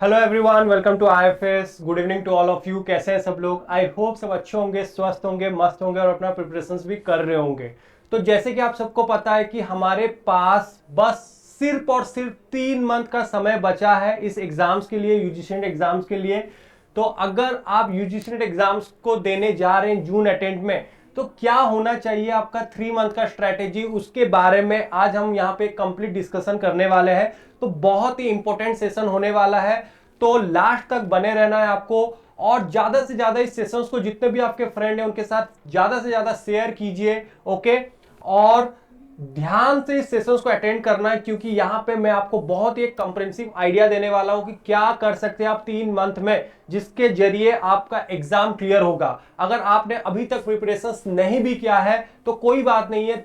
Hello everyone, welcome to IFS. Good evening to all of you. कैसे हैं सब लोग? आई होप सब अच्छे होंगे, स्वस्थ होंगे, मस्त होंगे और अपना प्रिपरेशंस भी कर रहे होंगे। तो जैसे कि आप सबको पता है कि हमारे पास बस सिर्फ और सिर्फ 3 मंथ का समय बचा है इस एग्जाम्स के लिए, यूजीसी नेट एग्जाम्स के लिए। तो अगर आप यूजीसी नेट एग्जाम्स को देने जा रहे हैं जून अटेम्प्ट में, तो क्या होना चाहिए आपका 3 मंथ का स्ट्रेटेजी, उसके बारे में आज हम यहाँ पे कंप्लीट डिस्कशन करने वाले हैं। तो बहुत ही इंपॉर्टेंट सेशन होने वाला है, तो लास्ट तक बने रहना है आपको। और ज्यादा से ज्यादा इस सेशंस को जितने भी आपके फ्रेंड हैं उनके साथ ज्यादा से ज्यादा शेयर कीजिए। ओके, और ध्यान से इस सेशंस को अटेंड करना है, क्योंकि यहां पे मैं आपको बहुत ही एक कंप्रेहेंसिव आइडिया देने वाला हूं कि क्या कर सकते हैं आप 3 मंथ में, जिसके जरिए आपका एग्जाम क्लियर होगा। अगर आपने अभी तक प्रिपरेशंस नहीं भी किया है तो कोई बात नहीं है,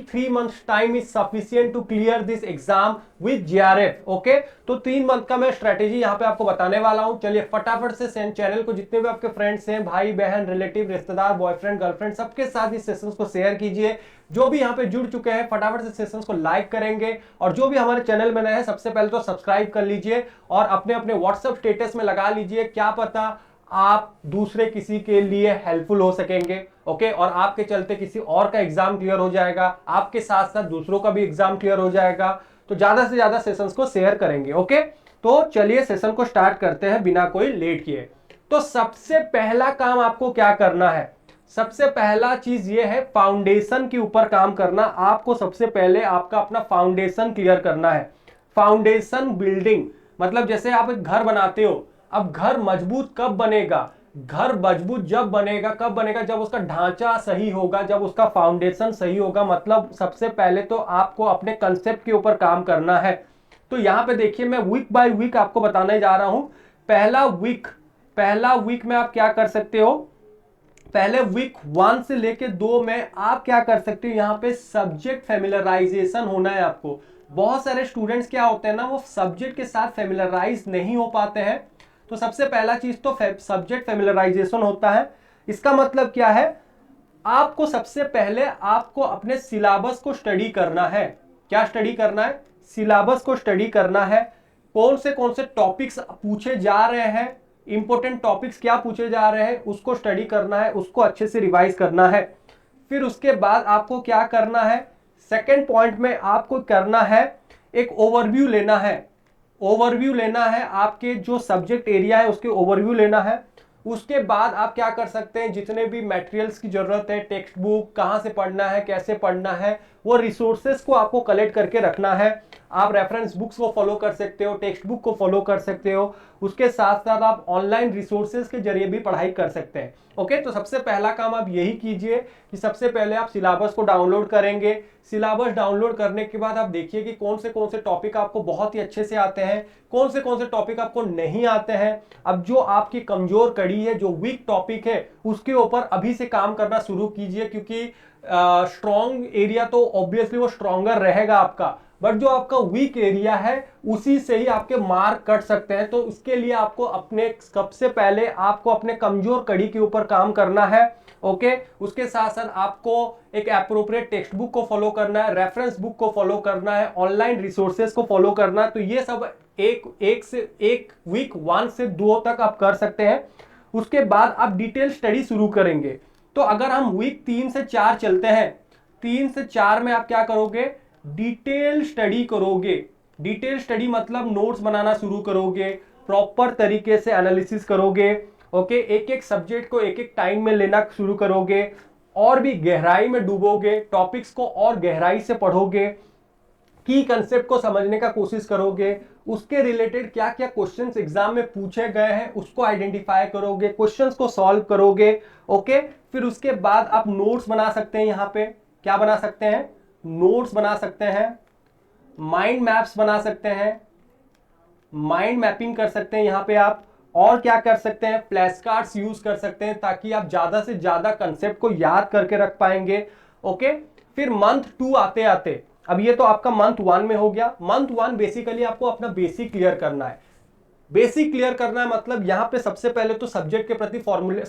3 months time is sufficient to clear this exam with JRF. Okay, तो 3 मंथ का मैं स्ट्रेटेजी यहां पे आपको बताने वाला हूं। चलिए फटाफट से चैनल को जितने भी आपके फ्रेंड्स हैं, भाई बहन, रिलेटिव, रिश्तेदार, बॉयफ्रेंड, गर्लफ्रेंड, सबके साथ इस सेशंस को शेयर कीजिए। जो भी यहां पे जुड़ चुके हैं फटाफट से सेशंस को लाइक करेंगे, और जो भी हमारे चैनल में नए हैं सबसे पहले तो सब्सक्राइब कर लीजिए और अपने अपने व्हाट्सएप स्टेटस में लगा लीजिए। क्या पता आप दूसरे किसी के लिए हेल्पफुल हो सकेंगे। ओके, और आपके चलते किसी और का एग्जाम क्लियर हो जाएगा, आपके साथ साथ दूसरों का भी एग्जाम क्लियर हो जाएगा। तो ज्यादा से ज्यादा सेशंस को शेयर करेंगे। ओके, तो चलिए सेशन को स्टार्ट करते हैं बिना कोई लेट किए। तो सबसे पहला काम आपको क्या करना है? सबसे पहला चीज ये है फाउंडेशन के ऊपर काम करना। आपको सबसे पहले आपका अपना फाउंडेशन क्लियर करना है। फाउंडेशन बिल्डिंग मतलब जैसे आप एक घर बनाते हो। अब घर मजबूत कब बनेगा? घर मजबूत जब बनेगा, कब बनेगा? जब उसका ढांचा सही होगा, जब उसका फाउंडेशन सही होगा। मतलब सबसे पहले तो आपको अपने कंसेप्ट के ऊपर काम करना है। तो यहां पे देखिए, मैं वीक बाय वीक आपको बताने जा रहा हूं। पहला वीक में आप क्या कर सकते हो? पहले वीक 1 से लेके 2 में आप क्या कर सकते हो? यहां पे सब्जेक्ट फेमिलराइजेशन होना है आपको। बहुत सारे स्टूडेंट्स क्या होते हैं ना, वो सब्जेक्ट के साथ फेमिलराइज नहीं हो पाते हैं। तो सबसे पहला चीज तो सब्जेक्ट फेमिलराइजेशन होता है। इसका मतलब क्या है? आपको सबसे पहले आपको अपने सिलेबस को स्टडी करना है। क्या स्टडी करना है? सिलेबस को स्टडी करना है। कौन से टॉपिक्स पूछे जा रहे हैं, इंपॉर्टेंट टॉपिक्स क्या पूछे जा रहे हैं, उसको स्टडी करना है, उसको अच्छे से रिवाइज करना है। फिर उसके बाद आपको क्या करना है? सेकेंड पॉइंट में आपको करना है, एक ओवरव्यू लेना है। ओवरव्यू लेना है, आपके जो सब्जेक्ट एरिया है उसके ओवरव्यू लेना है। उसके बाद आप क्या कर सकते हैं? जितने भी मटेरियल्स की जरूरत है, टेक्स्ट बुक कहां से पढ़ना है, कैसे पढ़ना है, वो रिसोर्सेस को आपको कलेक्ट करके रखना है। आप रेफरेंस बुक्स को फॉलो कर सकते हो, टेक्स्ट बुक को फॉलो कर सकते हो। उसके साथ साथ आप ऑनलाइन रिसोर्सेज के जरिए भी पढ़ाई कर सकते हैं। ओके, तो सबसे पहला काम आप यही कीजिए कि सबसे पहले आप सिलेबस को डाउनलोड करेंगे। सिलेबस डाउनलोड करने के बाद आप देखिए कि कौन से टॉपिक आपको बहुत ही अच्छे से आते हैं, कौन से टॉपिक आपको नहीं आते हैं। अब जो आपकी कमजोर कड़ी है, जो वीक टॉपिक है, उसके ऊपर अभी से काम करना शुरू कीजिए, क्योंकि स्ट्रॉन्ग एरिया तो ऑब्वियसली वो स्ट्रॉन्गर रहेगा आपका, बट जो आपका वीक एरिया है उसी से ही आपके मार्क कट सकते हैं। तो इसके लिए आपको अपने सबसे पहले आपको अपने कमजोर कड़ी के ऊपर काम करना है। ओके, उसके साथ साथ आपको एक एप्रोप्रिएट टेक्स्ट बुक को फॉलो करना है, रेफरेंस बुक को फॉलो करना है, ऑनलाइन रिसोर्सेज को फॉलो करना है। तो ये सब एक वीक 1 से 2 तक आप कर सकते हैं। उसके बाद आप डिटेल स्टडी शुरू करेंगे। तो अगर हम वीक 3 से 4 चलते हैं, 3 से 4 में आप क्या करोगे? डिटेल स्टडी करोगे। डिटेल स्टडी मतलब नोट्स बनाना शुरू करोगे, प्रॉपर तरीके से एनालिसिस करोगे। ओके, एक एक सब्जेक्ट को एक एक टाइम में लेना शुरू करोगे, और भी गहराई में डूबोगे, टॉपिक्स को और गहराई से पढ़ोगे, की कंसेप्ट को समझने का कोशिश करोगे। उसके रिलेटेड क्या क्या क्वेश्चंस एग्जाम में पूछे गए हैं उसको आइडेंटिफाई करोगे, क्वेश्चंस को सॉल्व करोगे। ओके, फिर उसके बाद आप नोट्स बना सकते हैं। यहां पे क्या बना सकते हैं? नोट्स बना सकते हैं, माइंड मैप्स बना सकते हैं, माइंड मैपिंग कर सकते हैं यहां पे आप। और क्या कर सकते हैं? फ्लैश कार्ड्स यूज कर सकते हैं, ताकि आप ज्यादा से ज्यादा कंसेप्ट को याद करके रख पाएंगे। ओके, फिर मंथ 2 आते आते, अब ये तो आपका मंथ 1 में हो गया। मंथ 1 बेसिकली आपको अपना बेसिक क्लियर करना है। बेसिक क्लियर करना है मतलब यहां पे सबसे पहले तो सब्जेक्ट के प्रति फॉर्मूले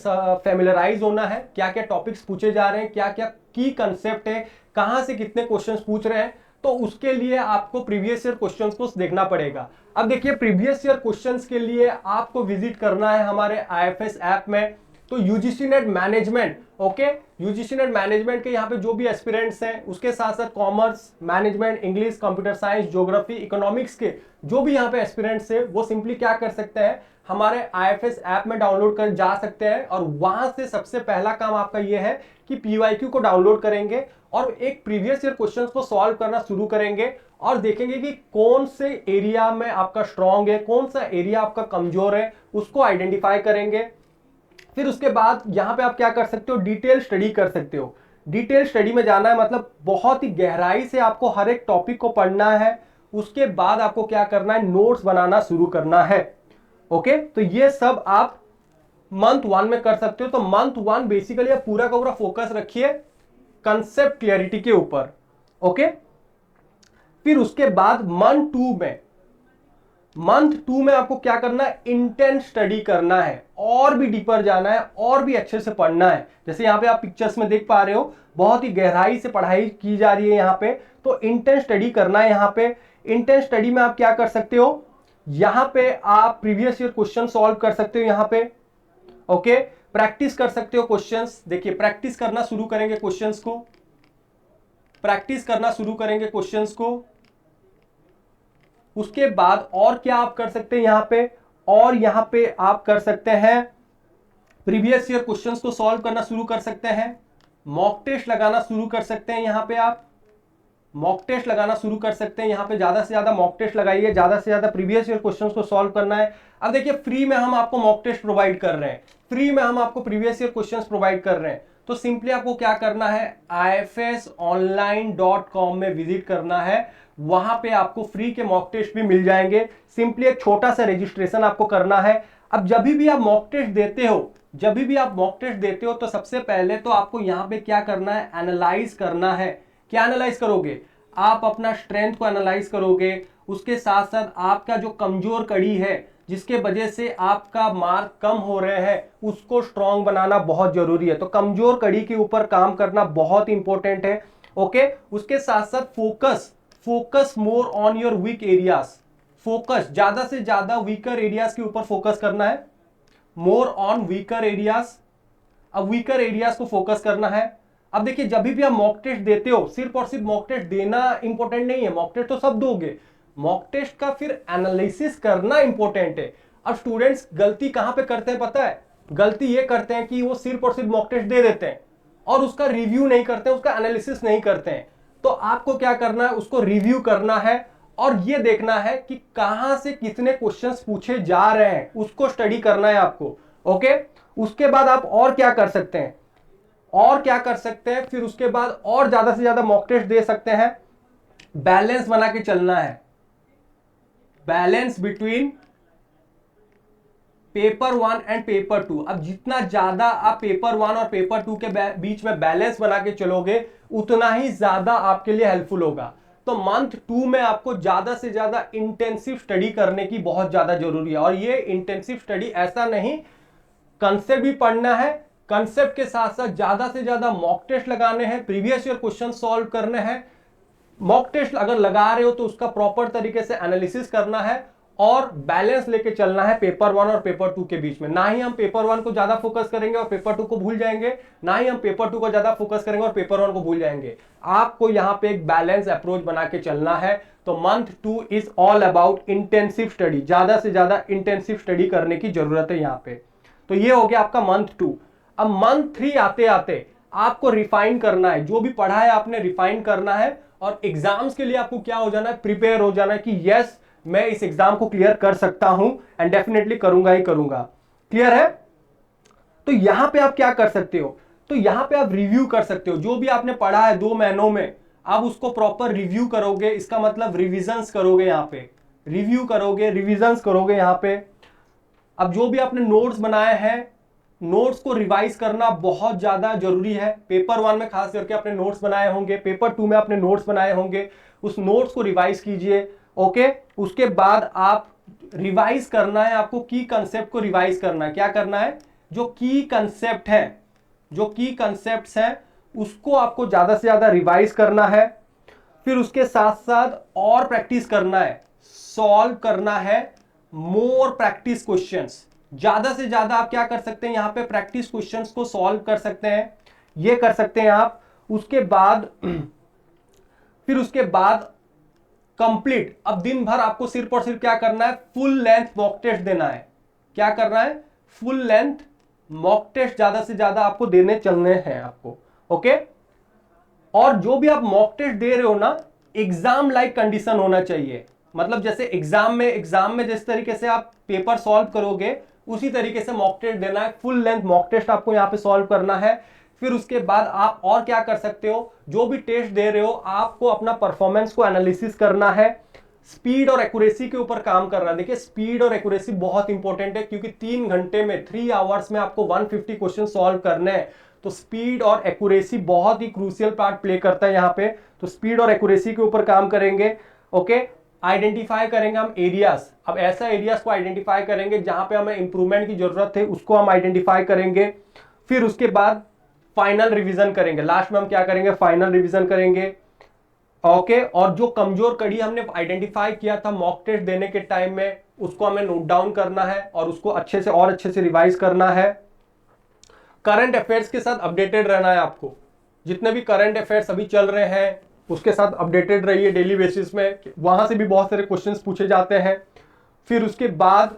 फेमिलराइज होना है। क्या क्या टॉपिक्स पूछे जा रहे हैं, क्या क्या की कंसेप्ट है, कहां से कितने क्वेश्चंस पूछ रहे हैं। तो उसके लिए आपको प्रीवियस ईयर क्वेश्चंस को देखना पड़ेगा। अब देखिए प्रीवियस ईयर क्वेश्चंस के लिए आपको विजिट करना है हमारे आईएफएस ऐप में। तो UGC net management, okay, UGC net management के यहाँ पे जो भी एस्पिरेंट्स हैं, उसके साथ साथ commerce, management, English, computer science, geography, economics के जो भी यहाँ पे एस्पिरेंट्स है, वो सिंपली क्या कर सकते हैं, हमारे आईएफएस ऐप में डाउनलोड कर जा सकते हैं। और वहां से सबसे पहला काम आपका ये है कि पीवाईक्यू को डाउनलोड करेंगे और एक प्रीवियस ईयर क्वेश्चंस को सॉल्व करना शुरू करेंगे और देखेंगे कि कौन से एरिया में आपका स्ट्रांग है, कौन सा एरिया आपका कमजोर है, उसको आइडेंटिफाई करेंगे। फिर उसके बाद यहां पे आप क्या कर सकते हो, डिटेल स्टडी कर सकते हो। डिटेल स्टडी में जाना है मतलब बहुत ही गहराई से आपको हर एक टॉपिक को पढ़ना है। उसके बाद आपको क्या करना है, नोट्स बनाना शुरू करना है। ओके, तो ये सब आप मंथ 1 में कर सकते हो। तो मंथ 1 बेसिकली आप पूरा का पूरा फोकस रखिए कंसेप्ट क्लियरिटी के ऊपर। ओके, फिर उसके बाद मंथ 2 में आपको क्या करना है, इंटेंस स्टडी करना है, और भी डीपर जाना है, और भी अच्छे से पढ़ना है। जैसे यहाँ पे आप पिक्चर्स में देख पा रहे हो, बहुत ही गहराई से पढ़ाई की जा रही है यहाँ पे। तो इंटेंस स्टडी करना है। यहाँ पे इंटेंस स्टडी में आप क्या कर सकते हो, यहाँ पे आप प्रीवियस ईयर क्वेश्चन सॉल्व कर सकते हो। यहाँ पे ओके, प्रैक्टिस कर सकते हो क्वेश्चंस। देखिए प्रैक्टिस करना शुरू करेंगे क्वेश्चंस को, प्रैक्टिस करना शुरू करेंगे क्वेश्चंस को। उसके बाद और क्या आप कर सकते हैं यहाँ पे, और यहाँ पे आप कर सकते हैं प्रीवियस ईयर क्वेश्चंस को सॉल्व करना शुरू कर सकते हैं, मॉक टेस्ट लगाना शुरू कर सकते हैं। यहाँ पे आप मॉक टेस्ट लगाना शुरू कर सकते हैं। यहाँ पे ज्यादा से ज्यादा मॉक टेस्ट लगाइए, ज्यादा से ज्यादा प्रीवियस ईयर क्वेश्चंस को सॉल्व करना है। अब देखिए फ्री में हम आपको मॉक टेस्ट प्रोवाइड कर रहे हैं, फ्री में हम आपको प्रीवियस ईयर क्वेश्चंस प्रोवाइड कर रहे हैं। तो सिंपली आपको क्या करना है, ifsonline.com में विजिट करना है। वहां पे आपको फ्री के मॉक टेस्ट भी मिल जाएंगे। सिंपली एक छोटा सा रजिस्ट्रेशन आपको करना है। अब जब भी आप मॉक टेस्ट देते हो, तो सबसे पहले तो आपको यहाँ पे क्या करना है, एनालाइज करना है। क्या एनालाइज करोगे, आप अपना स्ट्रेंथ को एनालाइज करोगे। उसके साथ साथ आपका जो कमजोर कड़ी है, जिसके वजह से आपका मार्क कम हो रहे हैं, उसको स्ट्रांग बनाना बहुत जरूरी है। तो कमजोर कड़ी के ऊपर काम करना बहुत इंपॉर्टेंट है। ओके, उसके साथ साथ focus more on your weak areas. Focus ज्यादा से ज्यादा वीकर एरियाज के ऊपर फोकस करना है, मोर ऑन वीकर एरियाज। अब वीकर एरियाज को फोकस करना है। अब देखिए जब भी आप मॉक टेस्ट देते हो, सिर्फ और सिर्फ मॉक टेस्ट देना इंपॉर्टेंट नहीं है। मॉक टेस्ट तो सब दोगे, मॉक टेस्ट का फिर एनालिसिस करना इंपॉर्टेंट है। अब स्टूडेंट्स गलती कहां पे करते हैं पता है, गलती ये करते हैं कि वो सिर्फ और सिर्फ मॉक टेस्ट दे देते हैं और उसका रिव्यू नहीं करते, उसका एनालिसिस नहीं करते हैं। तो आपको क्या करना है, उसको रिव्यू करना है और ये देखना है कि कहां से कितने क्वेश्चंस पूछे जा रहे हैं, उसको स्टडी करना है आपको। ओके, उसके बाद आप और क्या कर सकते हैं, फिर उसके बाद और ज्यादा से ज्यादा मॉक टेस्ट दे सकते हैं। बैलेंस बना के चलना है, balance between paper 1 and paper 2। अब जितना ज्यादा आप पेपर 1 और पेपर 2 के बीच में बैलेंस बना के चलोगे, उतना ही ज्यादा आपके लिए हेल्पफुल होगा। तो मंथ 2 में आपको ज्यादा से ज्यादा इंटेंसिव स्टडी करने की बहुत ज्यादा जरूरी है। और ये इंटेंसिव स्टडी ऐसा नहीं, कंसेप्ट भी पढ़ना है, कंसेप्ट के साथ साथ ज्यादा से ज्यादा मॉक टेस्ट लगाने हैं, प्रीवियस ईयर क्वेश्चन सॉल्व करने हैं। मॉक टेस्ट अगर लगा रहे हो तो उसका प्रॉपर तरीके से एनालिसिस करना है और बैलेंस लेके चलना है पेपर 1 और पेपर 2 के बीच में। ना ही हम पेपर 1 को ज्यादा फोकस करेंगे और पेपर 2 को भूल जाएंगे, ना ही हम पेपर 2 को ज्यादा फोकस करेंगे और पेपर 1 को भूल जाएंगे। आपको यहां पे एक बैलेंस अप्रोच बना के चलना है। तो month 2 is all about intensive study, ज्यादा से ज्यादा इंटेंसिव स्टडी करने की जरूरत है यहाँ पे। तो ये हो गया आपका मंथ 2। अब मंथ 3 आते आते आपको रिफाइन करना है, जो भी पढ़ा है आपने रिफाइन करना है और एग्जाम्स के लिए आपको क्या हो जाना है, प्रिपेयर हो जाना है कि यस मैं इस एग्जाम को क्लियर कर सकता हूं एंड डेफिनेटली करूंगा ही करूंगा। क्लियर है? तो यहां पे आप क्या कर सकते हो, तो यहां पे आप रिव्यू कर सकते हो। जो भी आपने पढ़ा है 2 महीनों में, आप उसको प्रॉपर रिव्यू करोगे। इसका मतलब रिविजन्स करोगे, यहां पे रिव्यू करोगे, रिविजन्स करोगे यहां पे। अब जो भी आपने नोट्स बनाए हैं, नोट्स को रिवाइज करना बहुत ज्यादा जरूरी है। पेपर 1 में खास करके आपने नोट्स बनाए होंगे, पेपर 2 में आपने नोट्स बनाए होंगे, उस नोट्स को रिवाइज कीजिए। ओके, उसके बाद आप रिवाइज करना है, आपको की कंसेप्ट को रिवाइज करना है। क्या करना है, जो की कंसेप्ट है, जो की कंसेप्ट्स हैं उसको आपको ज्यादा से ज्यादा रिवाइज करना है। फिर उसके साथ साथ और प्रैक्टिस करना है, सॉल्व करना है मोर प्रैक्टिस क्वेश्चंस। ज्यादा से ज्यादा आप क्या कर सकते हैं, यहां पे प्रैक्टिस क्वेश्चंस को सॉल्व कर सकते हैं, ये कर सकते हैं आप। उसके बाद फिर उसके बाद कंप्लीट, अब दिन भर आपको सिर्फ और सिर्फ क्या करना है, फुल लेंथ मॉक टेस्ट देना है। क्या करना है, फुल लेंथ मॉक टेस्ट ज्यादा से ज्यादा आपको देने चलने हैं आपको। ओके, और जो भी आप मॉक टेस्ट दे रहे हो ना, एग्जाम लाइक कंडीशन होना चाहिए। मतलब जैसे एग्जाम में जिस तरीके से आप पेपर सॉल्व करोगे उसी तरीके से मॉक टेस्ट देना है। फुल लेंथ मॉक टेस्ट आपको यहां पे सॉल्व करना है। फिर उसके बाद आप और क्या कर सकते हो, जो भी टेस्ट दे रहे हो आपको अपना परफॉर्मेंस को एनालिसिस करना है, स्पीड और एक्यूरेसी के ऊपर काम करना है। देखिए स्पीड और एक्यूरेसी बहुत इंपॉर्टेंट है, क्योंकि 3 घंटे में 3 आवर्स में आपको 150 क्वेश्चन सॉल्व करने हैं। तो स्पीड और एक्यूरेसी बहुत ही क्रूशियल पार्ट प्ले करता है यहाँ पे। तो स्पीड और एक्यूरेसी के ऊपर काम करेंगे। ओके, आइडेंटिफाई करेंगे हम एरियाज। अब ऐसा एरियाज को आइडेंटिफाई करेंगे जहां पे हमें इंप्रूवमेंट की जरूरत है, उसको हम आइडेंटिफाई करेंगे। फिर उसके बाद फाइनल रिवीजन करेंगे। लास्ट में हम क्या करेंगे, फाइनल रिवीजन करेंगे। ओके, और जो कमजोर कड़ी हमने आइडेंटिफाई किया था मॉक टेस्ट देने के टाइम में, उसको हमें नोट डाउन करना है और उसको अच्छे से रिवाइज करना है। करंट अफेयर्स के साथ अपडेटेड रहना है आपको। जितने भी करंट अफेयर्स अभी चल रहे हैं उसके साथ अपडेटेड रहिए डेली बेसिस में, वहां से भी बहुत सारे क्वेश्चंस पूछे जाते हैं। फिर उसके बाद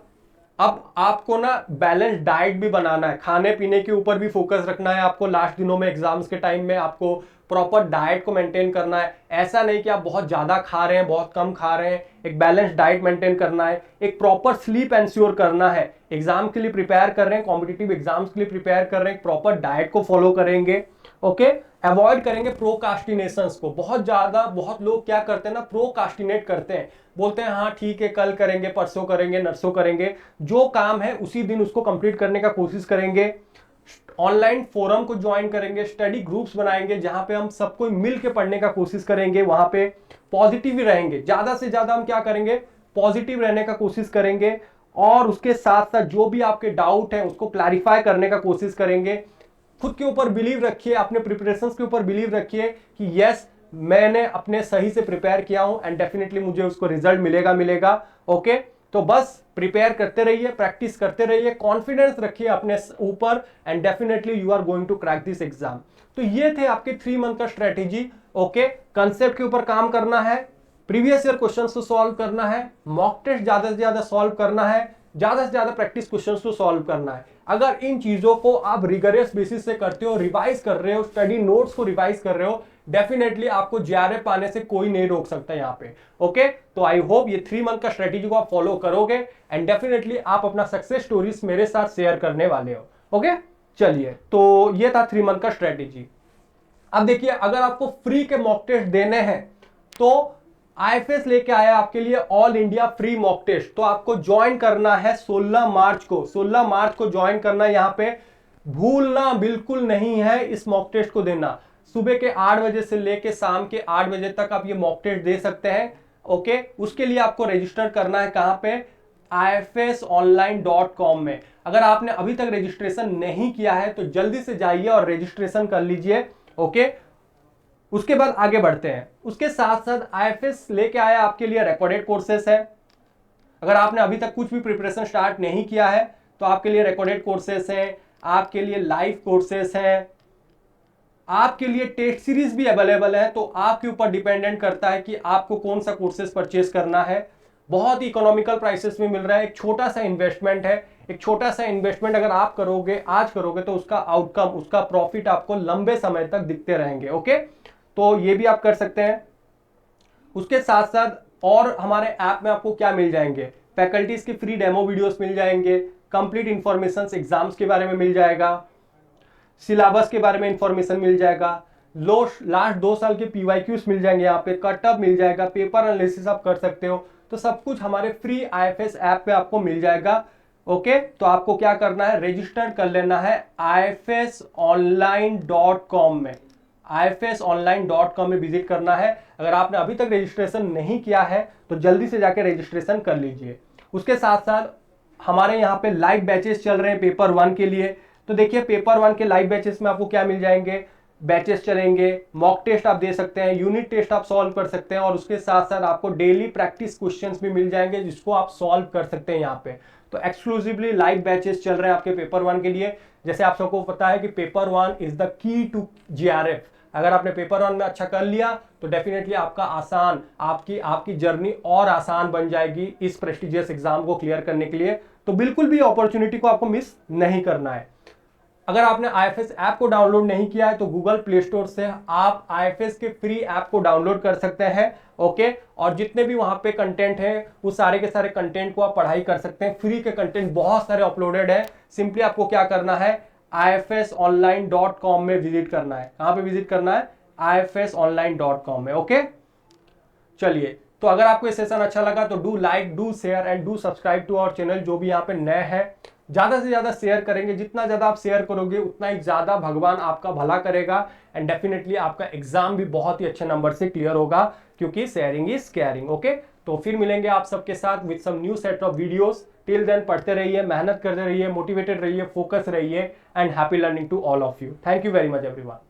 अब आपको ना बैलेंस डाइट भी बनाना है, खाने पीने के ऊपर भी फोकस रखना है आपको। लास्ट दिनों में एग्जाम्स के टाइम में आपको प्रॉपर डाइट को मेंटेन करना है। ऐसा नहीं कि आप बहुत ज्यादा खा रहे हैं बहुत कम खा रहे हैं, एक बैलेंस डाइट मेंटेन करना है, एक प्रॉपर स्लीप एंश्योर करना है। एग्जाम के लिए प्रिपेयर कर रहे हैं, कॉम्पिटिटिव एग्जाम्स के लिए प्रिपेयर कर रहे हैं, प्रॉपर डाइट को फॉलो करेंगे। ओके, अवॉइड करेंगे प्रोकास्टिनेशंस को। बहुत लोग क्या करते हैं ना, प्रोकास्टिनेट करते हैं, बोलते हैं हाँ ठीक है कल करेंगे, परसों करेंगे, नरसों करेंगे। जो काम है उसी दिन उसको कंप्लीट करने का कोशिश करेंगे। ऑनलाइन फोरम को ज्वाइन करेंगे, स्टडी ग्रुप्स बनाएंगे जहां पे हम सबको मिल के पढ़ने का कोशिश करेंगे। वहां पे पॉजिटिव ही रहेंगे, ज्यादा से ज्यादा हम क्या करेंगे, पॉजिटिव रहने का कोशिश करेंगे। और उसके साथ साथ जो भी आपके डाउट है उसको क्लैरिफाई करने का कोशिश करेंगे। खुद के ऊपर बिलीव रखिए, अपने प्रिपरेशंस के ऊपर बिलीव रखिए कि यस मैंने अपने सही से प्रिपेयर किया हूं एंड डेफिनेटली मुझे उसको रिजल्ट मिलेगा। ओके, तो बस प्रिपेयर करते रहिए, प्रैक्टिस करते रहिए, कॉन्फिडेंस रखिए अपने ऊपर and definitely you are going to crack this exam. तो ये थे आपके 3 मंथ का स्ट्रेटेजी। ओके, कंसेप्ट के ऊपर काम करना है, प्रीवियस ईयर क्वेश्चंस को सॉल्व करना है, मॉक टेस्ट ज्यादा से ज्यादा सॉल्व करना है, ज्यादा से ज्यादा प्रैक्टिस क्वेश्चंस को सॉल्व करना है। अगर इन चीजों को आप रिगरियस बेसिस से करते हो, रिवाइज कर रहे हो, स्टडी नोट्स को रिवाइज कर रहे हो, डेफिनेटली आपको जेआरएफ पाने से कोई नहीं रोक सकता यहाँ पे। ओके, तो आई होप ये 3 मंथ का स्ट्रेटेजी को आप फॉलो करोगे एंड डेफिनेटली आप अपना सक्सेस स्टोरीज मेरे साथ शेयर करने वाले हो। ओके, चलिए, तो ये था 3 मंथ का स्ट्रेटेजी। अब देखिए, अगर आपको फ्री के मॉक टेस्ट देने हैं तो आईएफएस लेके आया आपके लिए all India free mock test. तो आपको ज्वाइन करना है 16 मार्च को ज्वाइन करना है। यहाँ पे भूलना बिल्कुल नहीं है इस मॉक टेस्ट को देना। सुबह के 8 बजे से लेके शाम के 8 बजे तक आप ये मॉक टेस्ट दे सकते हैं। ओके, उसके लिए आपको रजिस्टर करना है कहां पे, ifsonline.com में। अगर आपने अभी तक रजिस्ट्रेशन नहीं किया है तो जल्दी से जाइए और रजिस्ट्रेशन कर लीजिए। ओके, उसके बाद आगे बढ़ते हैं। उसके साथ साथ आईएफएस लेके आया आपके लिए रिकॉर्डेड कोर्सेस है। अगर आपने अभी तक कुछ भी प्रिपरेशन स्टार्ट नहीं किया है तो आपके लिए रिकॉर्डेड कोर्सेस हैं, आपके लिए लाइव कोर्सेस हैं, आपके लिए टेस्ट सीरीज भी अवेलेबल है। तो आपके ऊपर डिपेंडेंट करता है कि आपको कौन सा कोर्सेस परचेस करना है। बहुत ही इकोनॉमिकल प्राइसेस में मिल रहा है। एक छोटा सा इन्वेस्टमेंट है, एक छोटा सा इन्वेस्टमेंट अगर आप करोगे, आज करोगे, तो उसका आउटकम, उसका प्रॉफिट आपको लंबे समय तक दिखते रहेंगे। ओके, तो ये भी आप कर सकते हैं। उसके साथ साथ और हमारे ऐप में आपको क्या मिल जाएंगे, फैकल्टीज के फ्री डेमो वीडियोस मिल जाएंगे, कंप्लीट इंफॉर्मेशन एग्जाम्स के बारे में मिल जाएगा, सिलेबस के बारे में इंफॉर्मेशन मिल जाएगा, लास्ट 2 साल के पीवाईक्यूज मिल जाएंगे, यहाँ पे कटअप मिल जाएगा, पेपर एनालिसिस आप कर सकते हो। तो सब कुछ हमारे फ्री आईएफएस ऐप पे आपको मिल जाएगा। ओके, तो आपको क्या करना है, रजिस्टर कर लेना है ifsonline.com में। ifsonline.com में विजिट करना है। अगर आपने अभी तक रजिस्ट्रेशन नहीं किया है तो जल्दी से जाकर रजिस्ट्रेशन कर लीजिए। उसके साथ साथ हमारे यहाँ पे लाइव बैचेस चल रहे हैं पेपर 1 के लिए। तो देखिए, पेपर 1 के लाइव बैचेस में आपको क्या मिल जाएंगे, बैचेस चलेंगे, मॉक टेस्ट आप दे सकते हैं, यूनिट टेस्ट आप सॉल्व कर सकते हैं और उसके साथ साथ आपको डेली प्रैक्टिस क्वेश्चंस भी मिल जाएंगे जिसको आप सॉल्व कर सकते हैं यहाँ पे। तो एक्सक्लूसिवली लाइव बैचेस चल रहे हैं आपके पेपर 1 के लिए। जैसे आप सबको पता है कि paper 1 is the key to JRF. अगर आपने पेपर 1 में अच्छा कर लिया तो डेफिनेटली आपका आसान आपकी जर्नी और आसान बन जाएगी इस प्रेस्टिजियस एग्जाम को क्लियर करने के लिए। तो बिल्कुल भी अपॉर्चुनिटी को आपको मिस नहीं करना है। अगर आपने आईएफएस ऐप को डाउनलोड नहीं किया है तो गूगल प्ले स्टोर से आप आईएफएस के फ्री ऐप को डाउनलोड कर सकते हैं। ओके, और जितने भी वहां पे कंटेंट है वो सारे के सारे कंटेंट को आप पढ़ाई कर सकते हैं। फ्री के कंटेंट बहुत सारे अपलोडेड है। सिंपली आपको क्या करना है, ifsonline.com में विजिट करना है। कहां पे विजिट करना है, ifsonline.com में। ओके, चलिए, तो अगर आपको ये सेशन अच्छा लगा तो do like, do share and do subscribe to our channel. जो भी यहाँ पे नए हैं ज्यादा से ज्यादा शेयर करेंगे, जितना ज्यादा आप शेयर करोगे उतना ही ज्यादा भगवान आपका भला करेगा एंड डेफिनेटली आपका एग्जाम भी बहुत ही अच्छे नंबर से क्लियर होगा, क्योंकि शेयरिंग इज केयरिंग। ओके, तो फिर मिलेंगे आप सबके साथ with some new set of videos. Till then पढ़ते रहिए, मेहनत करते रहिए, मोटिवेटेड रहिए, फोकस रहिए and happy learning to all of you. Thank you very much everyone.